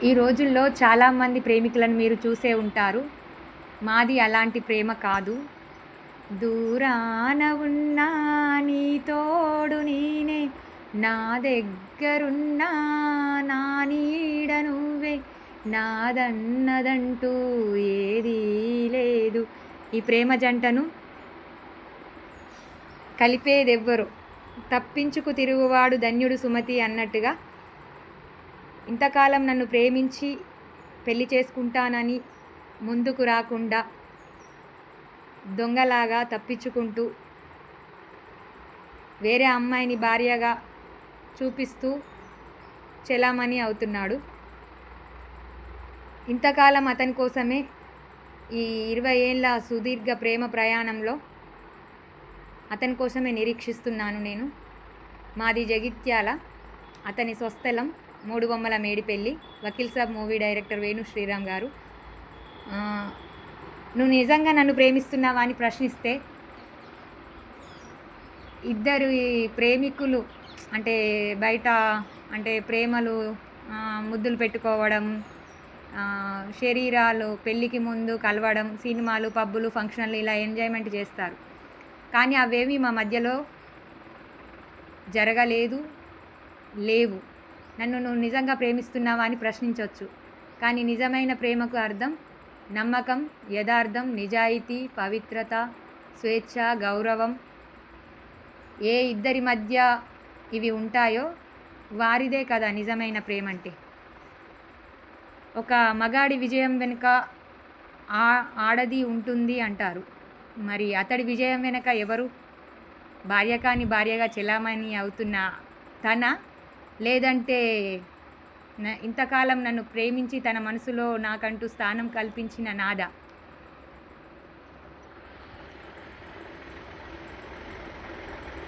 ఈ రోజుల్లో చాలామంది ప్రేమికులను మీరు చూసే ఉంటారు. మాది అలాంటి ప్రేమ కాదు. దూరాన ఉన్నా నీ తోడు నేనే, నా దగ్గరున్నా నా నీడ నువ్వే, నాదన్నదంటూ ఏదీ లేదు. ఈ ప్రేమ జంటను కలిపేదెవ్వరో, తప్పించుకు తిరుగువాడు ధన్యుడు సుమతి అన్నట్టుగా ఇంతకాలం నన్ను ప్రేమించి పెళ్లి చేసుకుంటానని ముందుకు రాకుండా దొంగలాగా తప్పించుకుంటూ వేరే అమ్మాయిని భార్యగా చూపిస్తూ చెలామణి అవుతున్నాడు. ఇంతకాలం అతని కోసమే, ఈ 20 ఏళ్ళ సుదీర్ఘ ప్రేమ ప్రయాణంలో అతని కోసమే నిరీక్షిస్తున్నాను నేను. మాది జగిత్యాల, అతని స్వస్థలం మూడుబొమ్మల మేడిపల్లి. వకీల్ సాబ్ మూవీ డైరెక్టర్ వేణు శ్రీరామ్ గారు. నువ్వు నిజంగా నన్ను ప్రేమిస్తున్నావా అని ప్రశ్నిస్తే, ఇద్దరు ప్రేమికులు అంటే బయట అంటే ప్రేమలు ముద్దులు పెట్టుకోవడం, శరీరాలు పెళ్ళికి ముందు కలవడం, సినిమాలు, పబ్బులు, ఫంక్షన్లు ఇలా ఎంజాయ్మెంట్ చేస్తారు. కానీ అవేవి మా మధ్యలో జరగలేదు, లేవు. నన్ను నువ్వు నిజంగా ప్రేమిస్తున్నావా అని ప్రశ్నించవచ్చు. కానీ నిజమైన ప్రేమకు అర్థం నమ్మకం, యథార్థం, నిజాయితీ, పవిత్రత, స్వేచ్ఛ, గౌరవం. ఏ ఇద్దరి మధ్య ఇవి ఉంటాయో వారిదే కదా నిజమైన ప్రేమ అంటే. ఒక మగాడి విజయం వెనుక ఆడది ఉంటుంది అంటారు. మరి అతడి విజయం వెనుక ఎవరు? భార్య కాని భార్యగా చెలామణి అవుతున్న తన, లేదంటే ఇంతకాలం నన్ను ప్రేమించి తన మనసులో నాకంటూ స్థానం కల్పించిన నాదా?